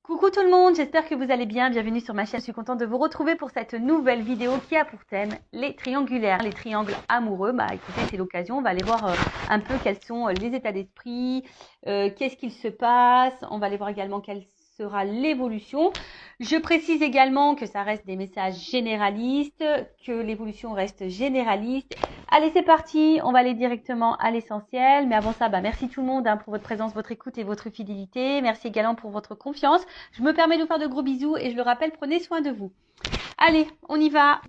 Coucou tout le monde, j'espère que vous allez bien. Bienvenue sur ma chaîne. Je suis contente de vous retrouver pour cette nouvelle vidéo qui a pour thème les triangulaires, les triangles amoureux. Bah écoutez, c'est l'occasion. On va aller voir un peu quels sont les états d'esprit, qu'est-ce qu'il se passe. On va aller voir également quelle sera l'évolution. Je précise également que ça reste des messages généralistes, que l'évolution reste généraliste. Allez, c'est parti, on va aller directement à l'essentiel. Mais avant ça, merci tout le monde pour votre présence, votre écoute et votre fidélité. Merci également pour votre confiance. Je me permets de vous faire de gros bisous et je le rappelle, prenez soin de vous. Allez, on y va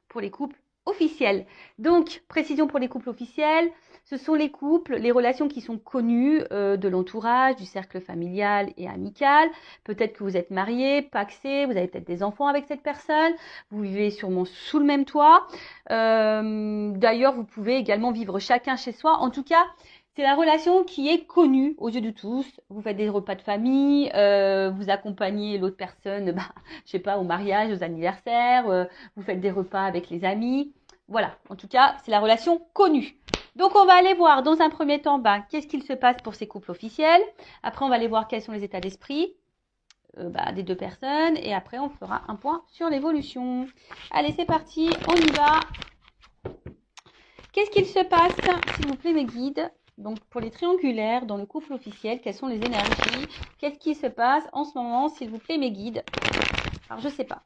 pour les couples officiels. Donc, précision pour les couples officiels, ce sont les couples, les relations qui sont connues de l'entourage, du cercle familial et amical. Peut-être que vous êtes mariés, pacsés, vous avez peut-être des enfants avec cette personne, vous vivez sûrement sous le même toit. D'ailleurs, vous pouvez également vivre chacun chez soi. En tout cas, c'est la relation qui est connue aux yeux de tous. Vous faites des repas de famille, vous accompagnez l'autre personne, je sais pas, au mariage, aux anniversaires, vous faites des repas avec les amis. Voilà, en tout cas, c'est la relation connue. Donc, on va aller voir dans un premier temps, qu'est-ce qu'il se passe pour ces couples officiels. Après, on va aller voir quels sont les états d'esprit des deux personnes. Et après, on fera un point sur l'évolution. Allez, c'est parti, on y va. Qu'est-ce qu'il se passe, s'il vous plaît, mes guides? Donc, pour les triangulaires, dans le couple officiel, quelles sont les énergies? Qu'est-ce qui se passe en ce moment, s'il vous plaît, mes guides? Alors, je sais pas.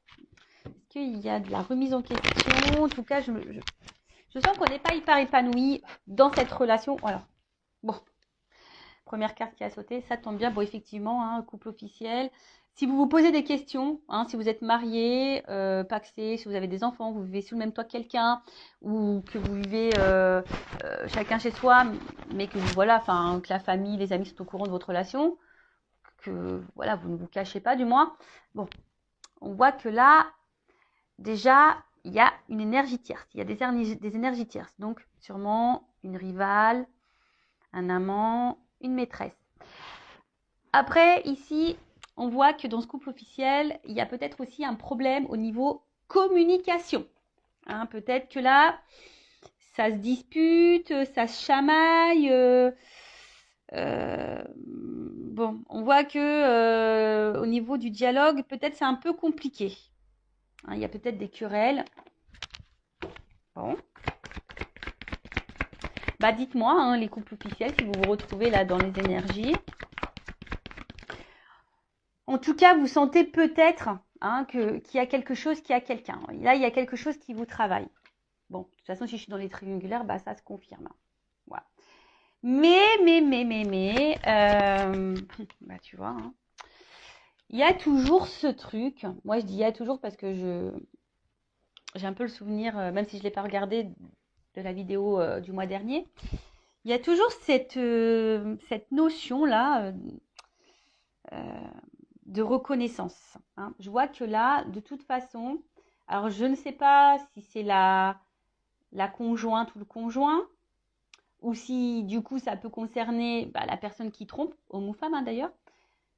Est-ce qu'il y a de la remise en question? En tout cas, je sens qu'on n'est pas hyper épanoui dans cette relation. Alors, bon, première carte qui a sauté, ça tombe bien. Bon, effectivement, couple officiel. Si vous vous posez des questions, si vous êtes marié, pacsé, si vous avez des enfants, vous vivez sous le même toit que quelqu'un, ou que vous vivez chacun chez soi, mais que que la famille, les amis sont au courant de votre relation, que voilà, vous ne vous cachez pas du moins. Bon, on voit que là, déjà, il y a une énergie tierce, il y a des énergies tierces. Donc, sûrement une rivale, un amant, une maîtresse. Après, ici, on voit que dans ce couple officiel, il y a peut-être aussi un problème au niveau communication. Peut-être que là, ça se dispute, ça se chamaille. Bon, on voit que au niveau du dialogue, peut-être c'est un peu compliqué. Il y a peut-être des querelles. Bon. Dites-moi, les couples officiels, si vous vous retrouvez là dans les énergies. En tout cas, vous sentez peut-être qu'il y a quelque chose qui a quelqu'un. Là, il y a quelque chose qui vous travaille. Bon, de toute façon, si je suis dans les triangulaires, ça se confirme. Voilà. Mais, tu vois, il y a toujours ce truc. Moi, je dis il y a toujours parce que j'ai un peu le souvenir, même si je ne l'ai pas regardé de la vidéo du mois dernier, il y a toujours cette notion-là de reconnaissance. Je vois que là, de toute façon, alors je ne sais pas si c'est la conjointe ou le conjoint, ou si du coup ça peut concerner la personne qui trompe, homme ou femme d'ailleurs,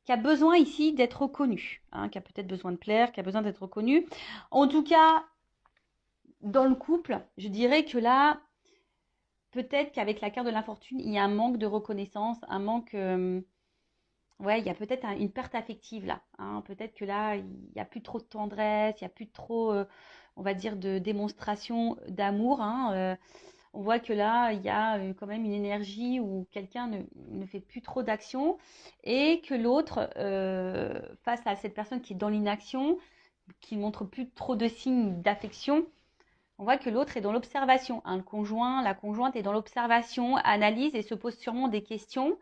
qui a besoin ici d'être reconnu, qui a peut-être besoin de plaire, qui a besoin d'être reconnu. En tout cas, dans le couple, je dirais que là, peut-être qu'avec la carte de l'infortune, il y a un manque de reconnaissance, un manque... ouais, il y a peut-être une perte affective là. Peut-être que là, il n'y a plus trop de tendresse, il n'y a plus trop, on va dire, de démonstration d'amour. On voit que là, il y a quand même une énergie où quelqu'un ne fait plus trop d'action et que l'autre, face à cette personne qui est dans l'inaction, qui ne montre plus trop de signes d'affection, on voit que l'autre est dans l'observation. Le conjoint, la conjointe est dans l'observation, analyse et se pose sûrement des questions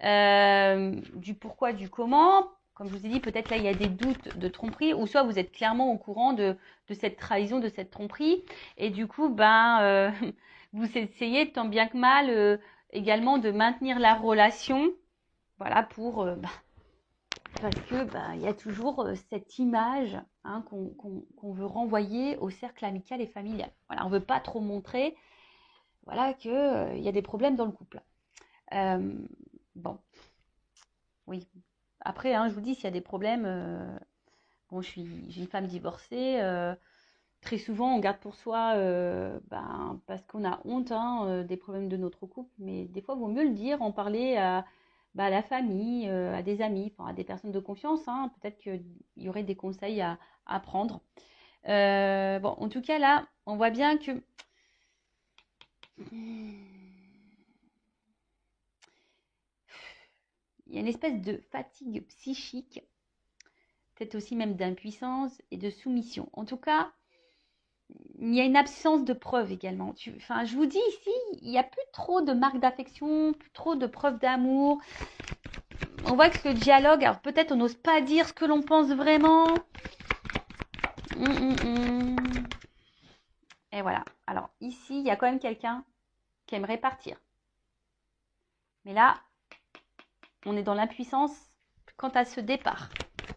du pourquoi, du comment. Comme je vous ai dit, peut-être là, il y a des doutes de tromperie, ou soit vous êtes clairement au courant de cette trahison, de cette tromperie, et du coup, vous essayez tant bien que mal également de maintenir la relation, voilà, parce que il y a toujours cette image qu'on veut renvoyer au cercle amical et familial. Voilà, on veut pas trop montrer, voilà, que il y a des problèmes dans le couple. Bon, oui. Après, je vous dis, s'il y a des problèmes, bon, j'ai une femme divorcée. Très souvent, on garde pour soi, parce qu'on a honte des problèmes de notre couple. Mais des fois, il vaut mieux le dire, en parler à la famille, à des amis, enfin, à des personnes de confiance, hein. Peut-être qu'il y aurait des conseils à prendre. Bon, en tout cas, là, on voit bien que il y a une espèce de fatigue psychique, peut-être aussi même d'impuissance et de soumission. En tout cas, il y a une absence de preuves également. Enfin, je vous dis ici, il n'y a plus trop de marques d'affection, plus trop de preuves d'amour. On voit que le dialogue, alors peut-être on n'ose pas dire ce que l'on pense vraiment. Et voilà. Alors ici, il y a quand même quelqu'un qui aimerait partir. Mais là, on est dans l'impuissance quant à ce départ.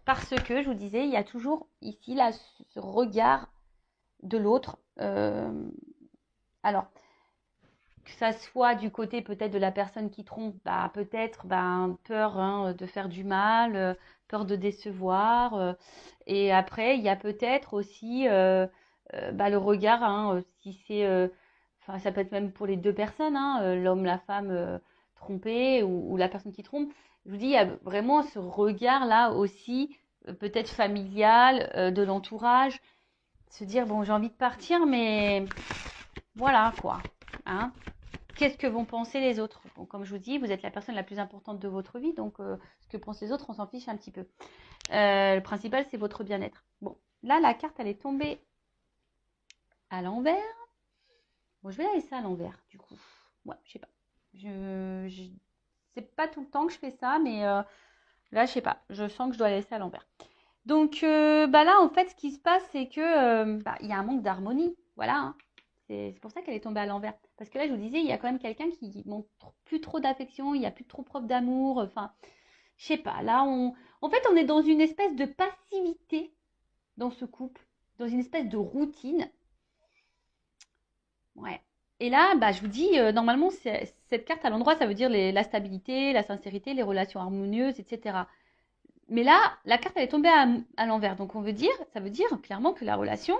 Parce que, je vous disais, il y a toujours ici là, ce regard de l'autre. Alors, que ça soit du côté peut-être de la personne qui trompe, peut-être peur, hein, de faire du mal, peur de décevoir. Et après, il y a peut-être aussi le regard, hein, si c'est, enfin ça peut être même pour les deux personnes, hein, l'homme, la femme trompée ou la personne qui trompe. Je vous dis, il y a vraiment ce regard-là aussi, peut-être familial, de l'entourage, se dire, bon, j'ai envie de partir, mais voilà quoi. Hein. Qu'est-ce que vont penser les autres? Bon, comme je vous dis, vous êtes la personne la plus importante de votre vie, donc ce que pensent les autres, on s'en fiche un petit peu. Le principal, c'est votre bien-être. Bon, là, la carte, elle est tombée à l'envers. Bon, je vais la laisser à l'envers, du coup. Ouais, je sais pas. C'est pas tout le temps que je fais ça, mais là, je sais pas. Je sens que je dois la laisser à l'envers. Donc, là, en fait, ce qui se passe, c'est que il y a un manque d'harmonie. Voilà, hein. C'est pour ça qu'elle est tombée à l'envers. Parce que là, je vous disais, il y a quand même quelqu'un qui montre plus trop d'affection, il n'y a plus trop preuve d'amour. Enfin, je sais pas. Là, en fait, on est dans une espèce de passivité dans ce couple, dans une espèce de routine. Ouais. Et là, je vous dis, normalement, cette carte à l'endroit, ça veut dire la stabilité, la sincérité, les relations harmonieuses, etc. Mais là, la carte, elle est tombée à l'envers. Donc, ça veut dire clairement que la relation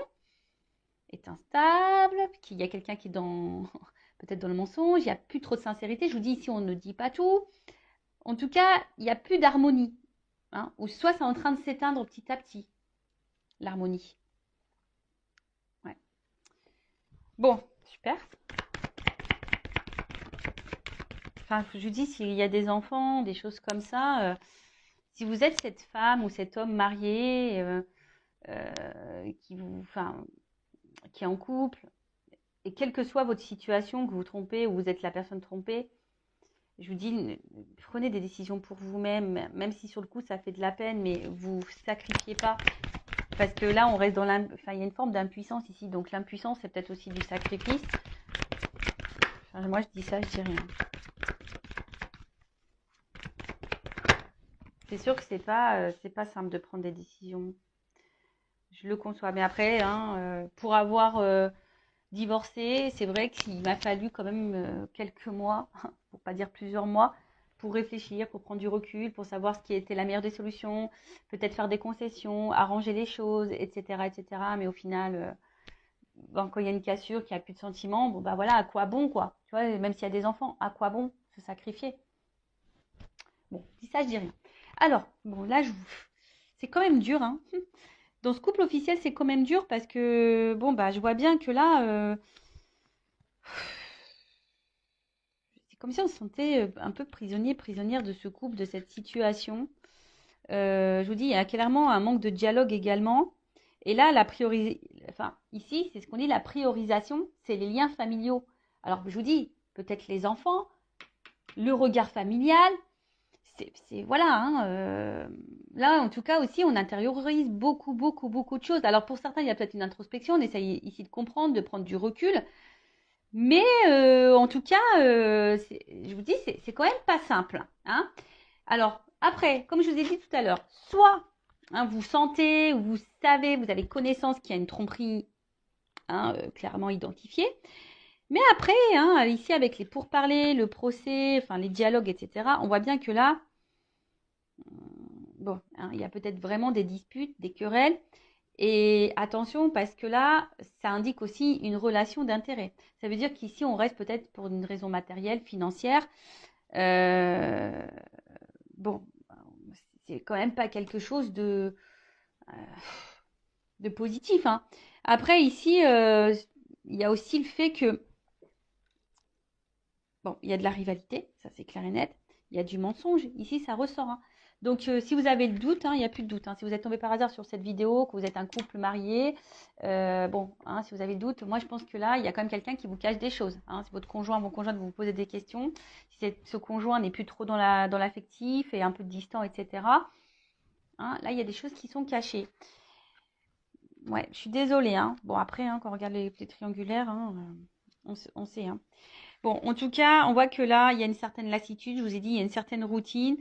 est instable, qu'il y a quelqu'un qui est peut-être dans le mensonge, il n'y a plus trop de sincérité. Je vous dis ici, on ne dit pas tout. En tout cas, il n'y a plus d'harmonie. Hein, ou soit c'est en train de s'éteindre petit à petit, l'harmonie. Ouais. Bon, super. Enfin, je vous dis, s'il y a des enfants, des choses comme ça, si vous êtes cette femme ou cet homme marié qui est en couple, et quelle que soit votre situation, que vous trompez ou vous êtes la personne trompée, je vous dis, prenez des décisions pour vous-même, même si sur le coup ça fait de la peine, mais vous sacrifiez pas. Parce que là, on reste dans il y a une forme d'impuissance ici. Donc l'impuissance, c'est peut-être aussi du sacrifice. Enfin, moi, je dis ça, je dis rien. C'est sûr que c'est pas simple de prendre des décisions. Je le conçois. Mais après, hein, pour avoir divorcé, c'est vrai qu'il m'a fallu quand même quelques mois, pour pas dire plusieurs mois, pour réfléchir, pour prendre du recul, pour savoir ce qui était la meilleure des solutions, peut-être faire des concessions, arranger les choses, etc., etc. Mais au final, quand il y a une cassure, qu'il n'y a plus de sentiments, bon voilà, à quoi bon quoi? Tu vois, même s'il y a des enfants, à quoi bon se sacrifier? Bon, dis ça, je dis rien. Alors, bon là, c'est quand même dur, hein. Dans ce couple officiel, c'est quand même dur parce que je vois bien que là, c'est comme si on se sentait un peu prisonnier, prisonnière de ce couple, de cette situation. Je vous dis, il y a clairement un manque de dialogue également. Et là, ici, c'est ce qu'on dit, la priorisation, c'est les liens familiaux. Alors, je vous dis, peut-être les enfants, le regard familial, voilà. Hein, là, en tout cas, aussi, on intériorise beaucoup, beaucoup, beaucoup de choses. Alors, pour certains, il y a peut-être une introspection, on essaye ici de comprendre, de prendre du recul. Mais en tout cas, je vous dis, c'est quand même pas simple. Hein. Alors, après, comme je vous ai dit tout à l'heure, soit vous sentez, vous savez, vous avez connaissance qu'il y a une tromperie clairement identifiée. Mais après, ici, avec les pourparlers, le procès, enfin les dialogues, etc., on voit bien que là, il y a peut-être vraiment des disputes, des querelles. Et attention, parce que là, ça indique aussi une relation d'intérêt. Ça veut dire qu'ici, on reste peut-être pour une raison matérielle, financière. bon, c'est quand même pas quelque chose de positif, hein. Après, ici, il y a aussi le fait que, bon, il y a de la rivalité, ça c'est clair et net. Il y a du mensonge, ici ça ressort, hein. Donc, si vous avez le doute, hein, il n'y a plus de doute, hein. Si vous êtes tombé par hasard sur cette vidéo, que vous êtes un couple marié, bon, hein, si vous avez le doute, moi je pense que là, il y a quand même quelqu'un qui vous cache des choses, hein. Si votre conjoint, vos conjointes vous posez des questions, si ce conjoint n'est plus trop dans l'affectif et un peu distant, etc., hein, là, il y a des choses qui sont cachées. Ouais, je suis désolée, hein. Bon, après, hein, quand on regarde les triangulaires, hein, on sait, hein. Bon, en tout cas, on voit que là, il y a une certaine lassitude. Je vous ai dit, il y a une certaine routine.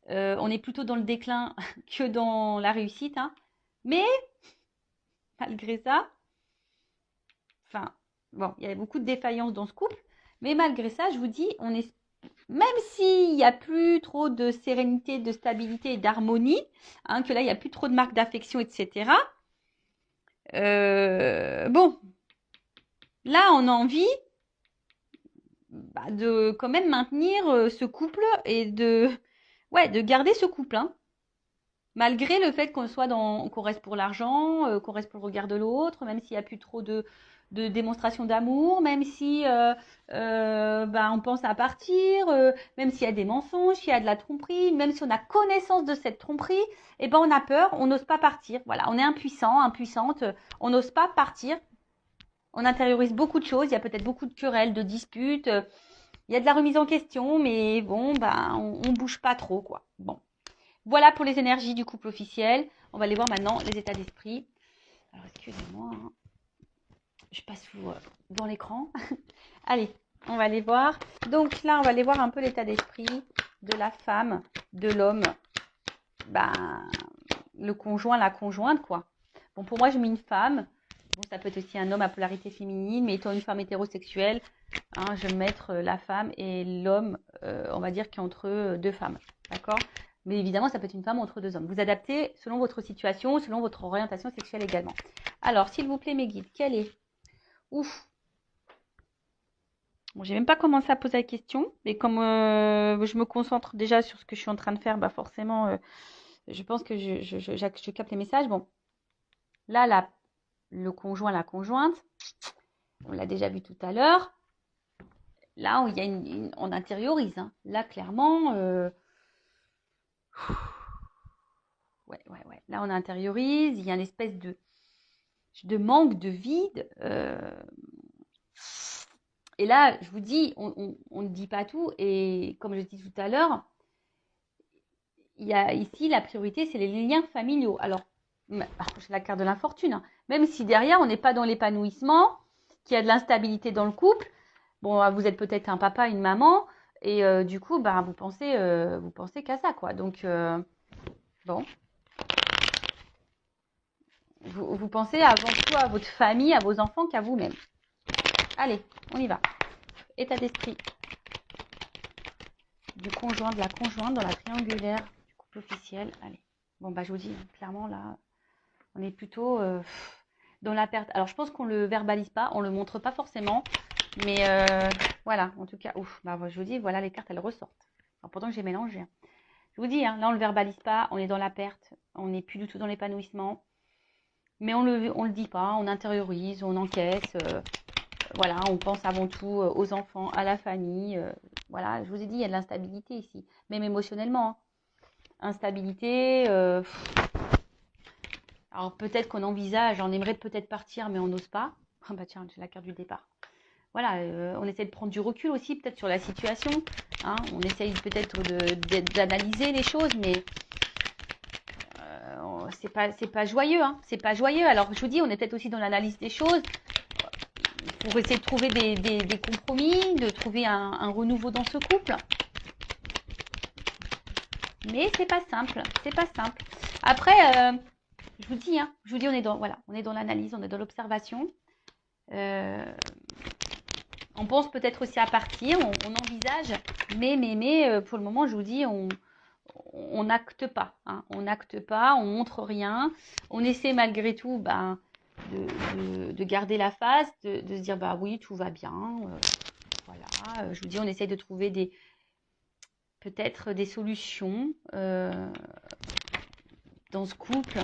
On est plutôt dans le déclin que dans la réussite, hein. Mais, malgré ça, enfin, bon, il y a beaucoup de défaillances dans ce couple. Mais malgré ça, je vous dis, même s'il n'y a plus trop de sérénité, de stabilité et d'harmonie, hein, que là, il n'y a plus trop de marques d'affection, etc. Bon, là, on a envie de quand même maintenir ce couple et de garder ce couple, hein. Malgré le fait qu'on reste pour l'argent, qu'on reste pour le regard de l'autre, même s'il n'y a plus trop de démonstration d'amour, même si on pense à partir, même s'il y a des mensonges, s'il y a de la tromperie, même si on a connaissance de cette tromperie, eh ben on a peur, on n'ose pas partir. Voilà, on est impuissant, impuissante, on n'ose pas partir. On intériorise beaucoup de choses, il y a peut-être beaucoup de querelles, de disputes, il y a de la remise en question, mais bon, on bouge pas trop, quoi. Bon. Voilà pour les énergies du couple officiel. On va aller voir maintenant les états d'esprit. Alors, excusez-moi, hein. Je passe dans l'écran. Allez, on va aller voir. Donc là, on va aller voir un peu l'état d'esprit de la femme, de l'homme, le conjoint, la conjointe, quoi. Bon, pour moi, je mets une femme. Bon, ça peut être aussi un homme à polarité féminine, mais étant une femme hétérosexuelle, hein, je vais mettre la femme et l'homme, on va dire, qui est entre deux femmes. D'accord? Mais évidemment, ça peut être une femme entre deux hommes. Vous adaptez selon votre situation, selon votre orientation sexuelle également. Alors, s'il vous plaît, mes guides, quel est? Ouf. Bon, j'ai même pas commencé à poser la question, mais comme je me concentre déjà sur ce que je suis en train de faire, forcément, je pense que je capte les messages. Bon, là, le conjoint, la conjointe, on l'a déjà vu tout à l'heure. Là, il y a on intériorise, hein. Là, clairement, ouais. Là, on intériorise. Il y a une espèce de manque, de vide. Et là, je vous dis, on ne dit pas tout. Et comme je dis tout à l'heure, il y a ici la priorité, c'est les liens familiaux. Alors, j'ai la carte de l'infortune, hein. Même si derrière, on n'est pas dans l'épanouissement, qu'il y a de l'instabilité dans le couple. Bon, vous êtes peut-être un papa, une maman, et du coup, vous pensez qu'à ça, quoi. Donc, bon. Vous pensez avant tout à votre famille, à vos enfants qu'à vous-même. Allez, on y va. État d'esprit du conjoint, de la conjointe dans la triangulaire du couple officiel. Allez. Bon, je vous dis, clairement, là, on est plutôt dans la perte. Alors, je pense qu'on ne le verbalise pas, on ne le montre pas forcément. Mais voilà, en tout cas, je vous dis, voilà, les cartes, elles ressortent. Alors, pourtant, j'ai mélangé, hein. Je vous dis, hein, là, on ne le verbalise pas, on est dans la perte, on n'est plus du tout dans l'épanouissement. Mais on le dit pas, on intériorise, on encaisse. Voilà, on pense avant tout aux enfants, à la famille. Voilà, je vous ai dit, il y a de l'instabilité ici, même émotionnellement, hein. Instabilité. Alors peut-être qu'on envisage, on aimerait peut-être partir, mais on n'ose pas. Ah bah tiens, j'ai la carte du départ. Voilà, on essaie de prendre du recul aussi, peut-être sur la situation, hein. On essaye peut-être d'analyser les choses, mais c'est pas joyeux, hein. C'est pas joyeux. Alors je vous dis, on est peut-être aussi dans l'analyse des choses pour essayer de trouver des compromis, de trouver un renouveau dans ce couple. Mais c'est pas simple, c'est pas simple. Après, je vous dis, on est dans l'analyse, on est dans l'observation. On pense peut-être aussi à partir, on envisage, mais pour le moment, je vous dis, on n'acte pas, hein. On n'acte pas, on montre rien. On essaie malgré tout de garder la face, de se dire oui, tout va bien. Voilà, je vous dis, on essaie de trouver peut-être des solutions dans ce couple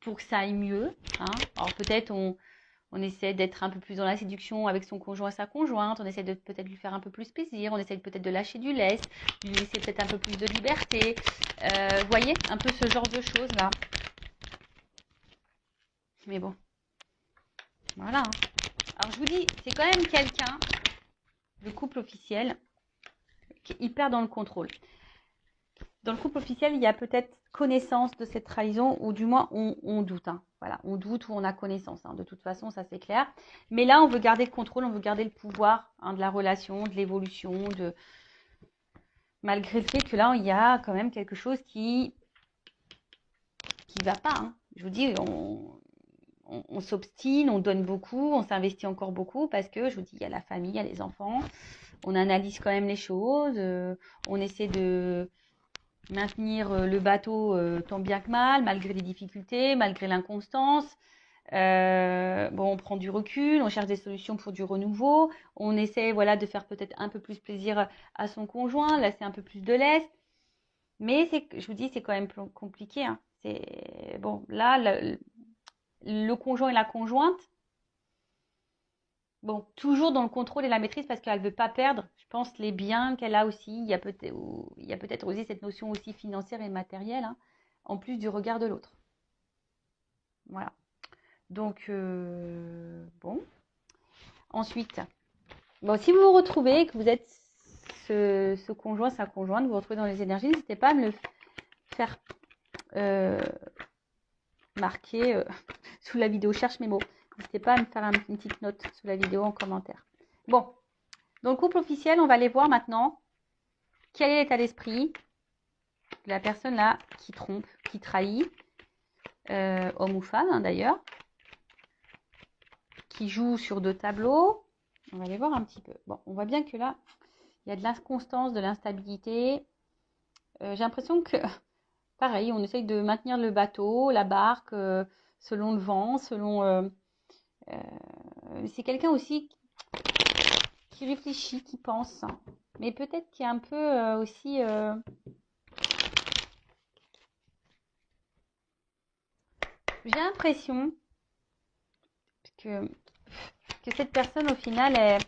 pour que ça aille mieux. Hein. Alors peut-être on essaie d'être un peu plus dans la séduction avec son conjoint et sa conjointe, on essaie de peut-être lui faire un peu plus plaisir, on essaie peut-être de lâcher du lest, lui laisser peut-être un peu plus de liberté. Vous voyez, un peu ce genre de choses-là. Mais bon, voilà. Hein. Alors je vous dis, c'est quand même quelqu'un, le couple officiel, qui est hyper dans le contrôle. Dans le couple officiel, il y a peut-être connaissance de cette trahison, ou du moins on doute. Hein. Voilà, on doute ou on a connaissance. Hein. De toute façon, ça c'est clair. Mais là, on veut garder le contrôle, on veut garder le pouvoir de la relation, de l'évolution, malgré le fait que là, il y a quand même quelque chose qui va pas. Hein. Je vous dis, on s'obstine, on donne beaucoup, on s'investit encore beaucoup parce que, je vous dis, il y a la famille, il y a les enfants. On analyse quand même les choses. On essaie de maintenir le bateau tant bien que mal, malgré les difficultés, malgré l'inconstance. Bon, on prend du recul, on cherche des solutions pour du renouveau. On essaie voilà, de faire peut-être un peu plus plaisir à son conjoint, laisser un peu plus de lest. Mais je vous dis, c'est quand même compliqué. Hein. Bon, là, le conjoint et la conjointe, bon, toujours dans le contrôle et la maîtrise parce qu'elle ne veut pas perdre, je pense, les biens qu'elle a aussi. Il y a peut-être aussi cette notion aussi financière et matérielle, hein, en plus du regard de l'autre. Voilà. Donc, bon. Ensuite, bon, si vous vous retrouvez, que vous êtes ce conjoint, sa conjointe, vous vous retrouvez dans les énergies, n'hésitez pas à me le faire marquer sous la vidéo. Cherche mes mots. N'hésitez pas à me faire une petite note sous la vidéo en commentaire. Bon, dans le couple officiel, on va aller voir maintenant quel est l'état d'esprit de la personne là qui trompe, qui trahit, homme ou femme hein, d'ailleurs, qui joue sur 2 tableaux. On va aller voir un petit peu. Bon, on voit bien que là, il y a de l'inconstance, de l'instabilité. J'ai l'impression que, pareil, on essaye de maintenir le bateau, la barque, selon le vent, selon... c'est quelqu'un aussi qui réfléchit, qui pense, mais peut-être qui est un peu aussi... J'ai l'impression que cette personne, au final,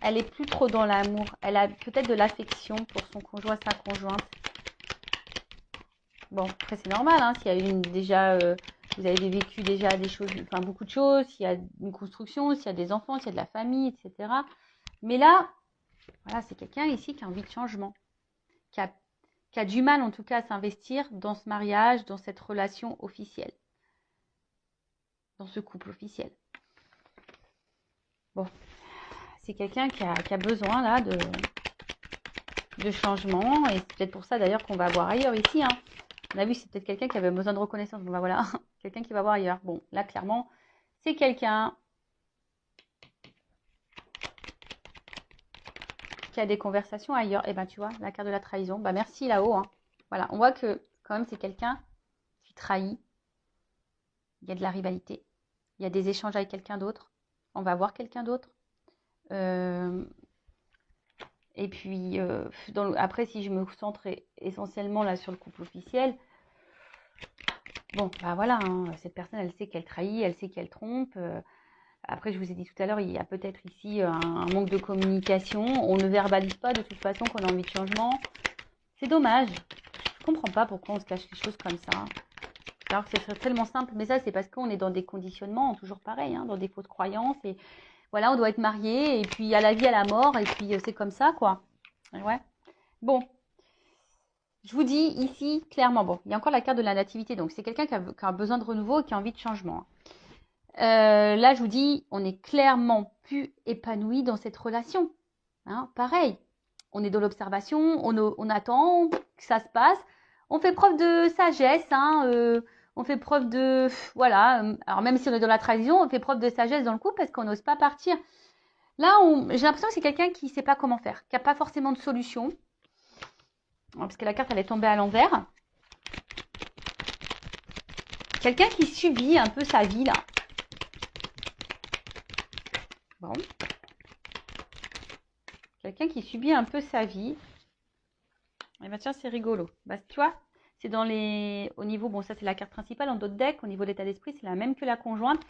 elle est plus trop dans l'amour. Elle a peut-être de l'affection pour son conjoint, sa conjointe. Bon, après, c'est normal, hein, s'il y a vous avez vécu déjà des choses, enfin beaucoup de choses, s'il y a une construction, s'il y a des enfants, s'il y a de la famille, etc. Mais là, voilà, c'est quelqu'un ici qui a envie de changement, qui a du mal en tout cas à s'investir dans ce mariage, dans cette relation officielle, dans ce couple officiel. Bon, c'est quelqu'un qui a besoin là de changement, et c'est peut-être pour ça d'ailleurs qu'on va voir ailleurs ici. Hein. On a vu, c'est peut-être quelqu'un qui avait besoin de reconnaissance. Bon, bah voilà, quelqu'un qui va voir ailleurs. Bon, là, clairement, c'est quelqu'un qui a des conversations ailleurs. Et ben, tu vois, la carte de la trahison. Bah, merci là-haut. Hein. Voilà, on voit que quand même, c'est quelqu'un qui trahit. Il y a de la rivalité. Il y a des échanges avec quelqu'un d'autre. On va voir quelqu'un d'autre. Et puis, après, si je me centre essentiellement là sur le couple officiel, bon, bah voilà, hein, cette personne, elle sait qu'elle trahit, elle sait qu'elle trompe. Après, je vous ai dit tout à l'heure, il y a peut-être ici un manque de communication. On ne verbalise pas de toute façon qu'on a envie de changement. C'est dommage. Je comprends pas pourquoi on se cache les choses comme ça. Alors que ce serait tellement simple. Mais ça, c'est parce qu'on est dans des conditionnements, toujours pareil, hein, dans des fausses croyances. Et voilà, on doit être marié. Et puis, à la vie, à la mort. Et puis, c'est comme ça, quoi. Ouais. Bon. Je vous dis ici, clairement, bon, il y a encore la carte de la nativité. Donc, c'est quelqu'un qui a besoin de renouveau et qui a envie de changement. Là, je vous dis, on est clairement plus épanoui dans cette relation. Hein, pareil, on est dans l'observation, on attend que ça se passe. On fait preuve de sagesse, hein, on fait preuve de... Voilà, alors même si on est dans la trahison, on fait preuve de sagesse dans le couple parce qu'on n'ose pas partir. Là, j'ai l'impression que c'est quelqu'un qui ne sait pas comment faire, qui n'a pas forcément de solution. Parce que la carte, elle est tombée à l'envers. Quelqu'un qui subit un peu sa vie, là. Bon. Quelqu'un qui subit un peu sa vie. Eh ben tiens, c'est rigolo. Bah, tu vois, c'est dans les... Au niveau, bon, ça c'est la carte principale, en d'autres decks, au niveau de l'état d'esprit, c'est la même que la conjointe.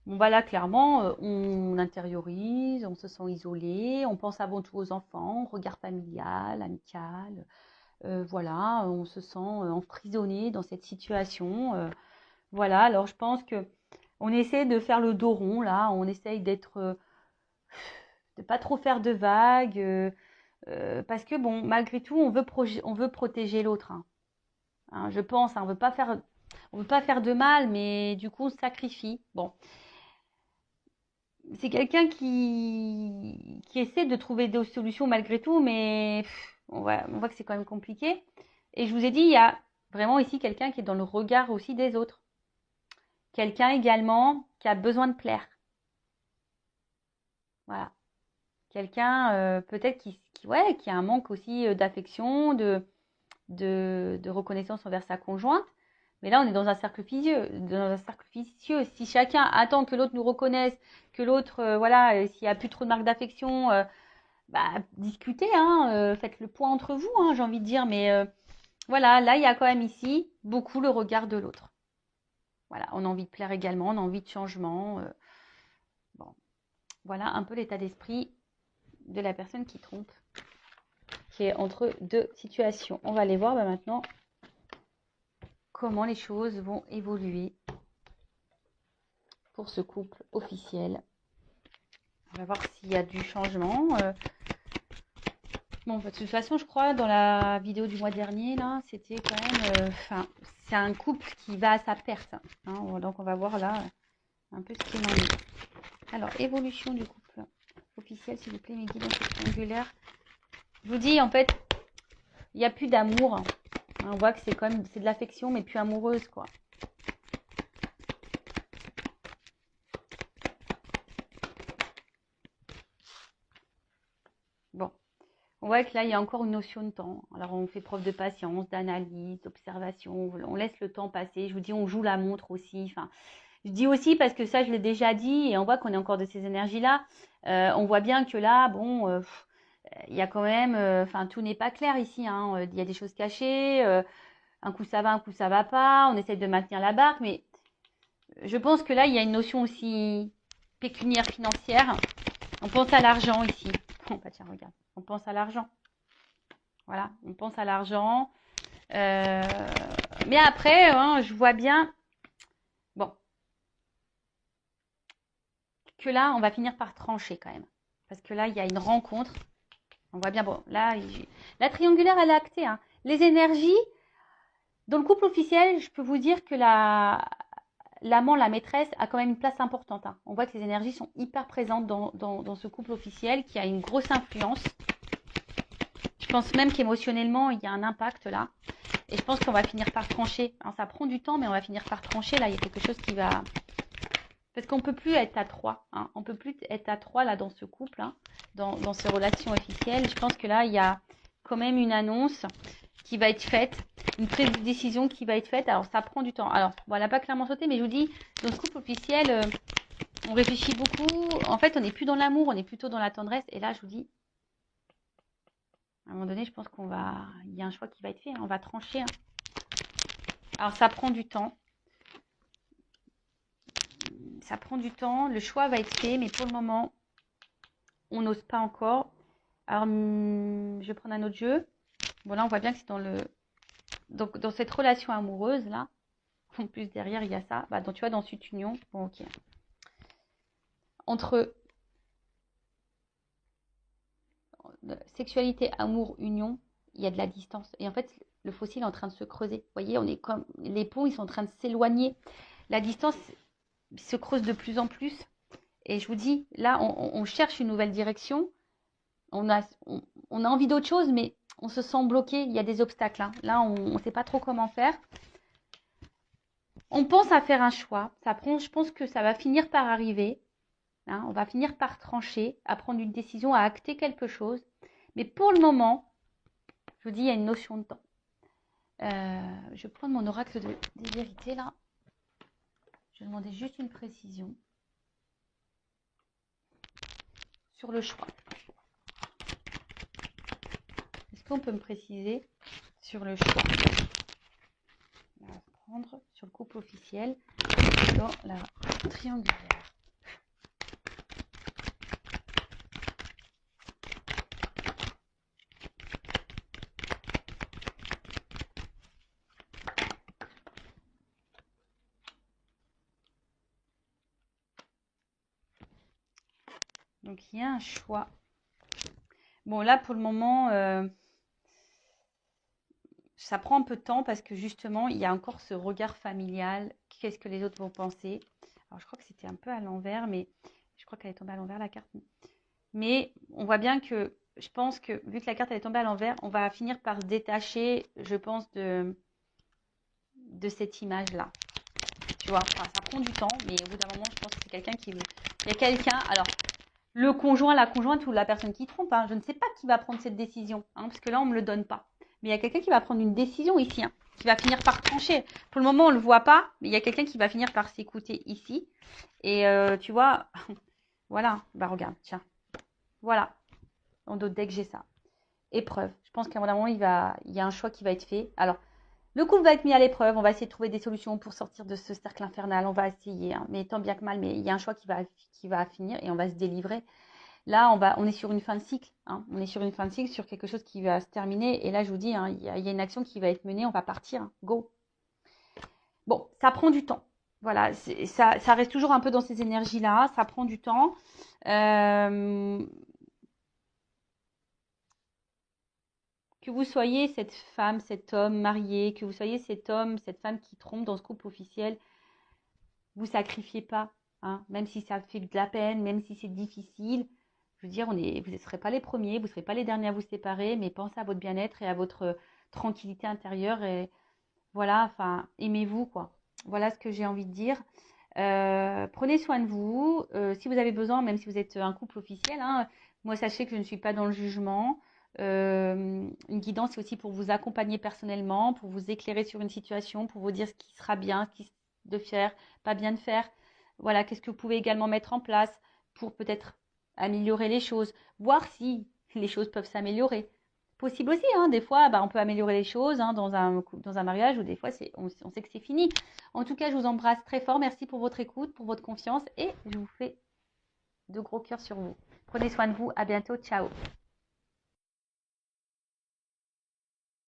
Bon, bah là, clairement, on intériorise, on se sent isolé, on pense avant tout aux enfants, regard familial, amical. Voilà, on se sent emprisonné dans cette situation. Voilà, alors je pense que on essaie de faire le dos rond, là, on essaye de pas trop faire de vagues, parce que bon, malgré tout, on veut protéger l'autre, hein. Hein, je pense, hein, on veut pas faire de mal, mais du coup, on se sacrifie. Bon, c'est quelqu'un qui essaie de trouver des solutions malgré tout, mais on voit que c'est quand même compliqué. Et je vous ai dit, il y a vraiment ici quelqu'un qui est dans le regard aussi des autres. Quelqu'un également qui a besoin de plaire. Voilà. Quelqu'un peut-être ouais, qui a un manque aussi d'affection, de reconnaissance envers sa conjointe. Mais là, on est dans un cercle vicieux. Dans un cercle vicieux. Si chacun attend que l'autre nous reconnaisse, que l'autre, voilà, s'il n'y a plus trop de marques d'affection, bah, discutez, hein, faites le point entre vous, hein, j'ai envie de dire. Mais voilà, là, il y a quand même ici beaucoup le regard de l'autre. Voilà, on a envie de plaire également, on a envie de changement. Bon, voilà un peu l'état d'esprit de la personne qui trompe, qui est entre deux situations. On va aller voir maintenant comment les choses vont évoluer pour ce couple officiel. On va voir s'il y a du changement. Bon, de toute façon, je crois, dans la vidéo du mois dernier, là, c'était quand même... c'est un couple qui va à sa perte, hein. Donc, on va voir là un peu ce qu'il en est. Alors, évolution du couple officiel, s'il vous plaît, mes guides triangulaires. Je vous dis, en fait, il n'y a plus d'amour, hein. On voit que c'est quand même, c'est de l'affection, mais plus amoureuse, quoi. Bon, on voit que là, il y a encore une notion de temps. Alors, on fait preuve de patience, d'analyse, d'observation. On laisse le temps passer. Je vous dis, on joue la montre aussi. Enfin, je dis aussi parce que ça, je l'ai déjà dit, et on voit qu'on est encore de ces énergies-là. On voit bien que là, bon, il y a quand même, enfin, tout n'est pas clair ici, hein. Il y a des choses cachées. Un coup ça va, un coup ça va pas. On essaie de maintenir la barque, mais je pense que là, il y a une notion aussi pécuniaire financière. On pense à l'argent ici. Oh, bah tiens, regarde. On pense à l'argent. Voilà, on pense à l'argent. Mais après, hein, je vois bien, bon, que là, on va finir par trancher quand même. Parce que là, il y a une rencontre. On voit bien, bon, là, la triangulaire, elle est actée, hein. Les énergies, dans le couple officiel, je peux vous dire que l'amant, la maîtresse, a quand même une place importante, hein. On voit que les énergies sont hyper présentes dans ce couple officiel qui a une grosse influence. Je pense même qu'émotionnellement, il y a un impact là. Et je pense qu'on va finir par trancher. Hein, ça prend du temps, mais on va finir par trancher. Là, il y a quelque chose qui va... Parce qu'on ne peut plus être à trois. Hein. On ne peut plus être à trois là dans ce couple, hein, dans ces relations officielles. Je pense que là, il y a quand même une annonce qui va être faite, une prise de décision qui va être faite. Alors, ça prend du temps. Alors, bon, elle n'a pas clairement sauté, mais je vous dis, dans ce couple officiel, on réfléchit beaucoup. En fait, on n'est plus dans l'amour, on est plutôt dans la tendresse. Et là, je vous dis, à un moment donné, je pense qu'on va... Il y a un choix qui va être fait, hein. On va trancher, hein. Alors, ça prend du temps. Ça prend du temps. Le choix va être fait, mais pour le moment, on n'ose pas encore. Alors, je vais prendre un autre jeu. Bon, là, on voit bien que c'est dans le... Donc, dans cette relation amoureuse, là, en plus, derrière, il y a ça. Bah, donc, tu vois, dans cette union, bon, ok. Entre sexualité, amour, union, il y a de la distance. Et en fait, le fossile est en train de se creuser. Vous voyez, on est comme... Les ponts, ils sont en train de s'éloigner. La distance se creuse de plus en plus. Et je vous dis, là, on cherche une nouvelle direction. On a envie d'autre chose, mais on se sent bloqué. Il y a des obstacles, hein. Là, on ne sait pas trop comment faire. On pense à faire un choix. Je pense que ça va finir par arriver. Hein. On va finir par trancher, à prendre une décision, à acter quelque chose. Mais pour le moment, je vous dis, il y a une notion de temps. Je vais prendre mon oracle des vérités, là. Je vais demander juste une précision sur le choix. Est-ce qu'on peut me préciser sur le choix. On va prendre sur le couple officiel dans la triangulaire. Donc, il y a un choix. Bon, là, pour le moment, ça prend un peu de temps parce que justement, il y a encore ce regard familial. Qu'est-ce que les autres vont penser? Alors, je crois que c'était un peu à l'envers, mais je crois qu'elle est tombée à l'envers, la carte. Mais on voit bien que, je pense que, vu que la carte elle est tombée à l'envers, on va finir par se détacher, je pense, de cette image-là. Tu vois, enfin, ça prend du temps, mais au bout d'un moment, je pense que c'est quelqu'un qui... Il y a quelqu'un, alors, le conjoint, la conjointe ou la personne qui trompe, hein, je ne sais pas qui va prendre cette décision, hein, parce que là, on ne me le donne pas. Mais il y a quelqu'un qui va prendre une décision ici, hein, qui va finir par trancher. Pour le moment, on ne le voit pas, mais il y a quelqu'un qui va finir par s'écouter ici. Et tu vois, voilà, bah regarde, tiens, voilà, dans d'autres decks, j'ai ça. Épreuve. Je pense qu'à un moment, il y a un choix qui va être fait. Alors, le couple va être mis à l'épreuve. On va essayer de trouver des solutions pour sortir de ce cercle infernal. On va essayer, hein, mais tant bien que mal. Mais il y a un choix qui va finir et on va se délivrer. Là, on est sur une fin de cycle. Hein. On est sur une fin de cycle, sur quelque chose qui va se terminer. Et là, je vous dis, hein, il y a une action qui va être menée. On va partir. Hein. Go. Bon, ça prend du temps. Voilà, ça reste toujours un peu dans ces énergies-là. Ça prend du temps. Que vous soyez cette femme, cet homme marié, que vous soyez cet homme, cette femme qui trompe dans ce couple officiel, vous sacrifiez pas, hein, même si ça fait de la peine, même si c'est difficile. Je veux dire, vous ne serez pas les premiers, vous ne serez pas les derniers à vous séparer, mais pensez à votre bien-être et à votre tranquillité intérieure. Et voilà, enfin, aimez-vous, quoi. Voilà ce que j'ai envie de dire. Prenez soin de vous. Si vous avez besoin, même si vous êtes un couple officiel, hein, moi, sachez que je ne suis pas dans le jugement. Une guidance, c'est aussi pour vous accompagner personnellement, pour vous éclairer sur une situation, pour vous dire ce qui sera bien, ce qui de faire, pas bien de faire. Voilà, qu'est-ce que vous pouvez également mettre en place pour peut-être améliorer les choses, voir si les choses peuvent s'améliorer. Possible aussi, hein, des fois, bah, on peut améliorer les choses hein, dans un mariage ou des fois, on sait que c'est fini. En tout cas, je vous embrasse très fort. Merci pour votre écoute, pour votre confiance et je vous fais de gros cœurs sur vous. Prenez soin de vous. À bientôt. Ciao.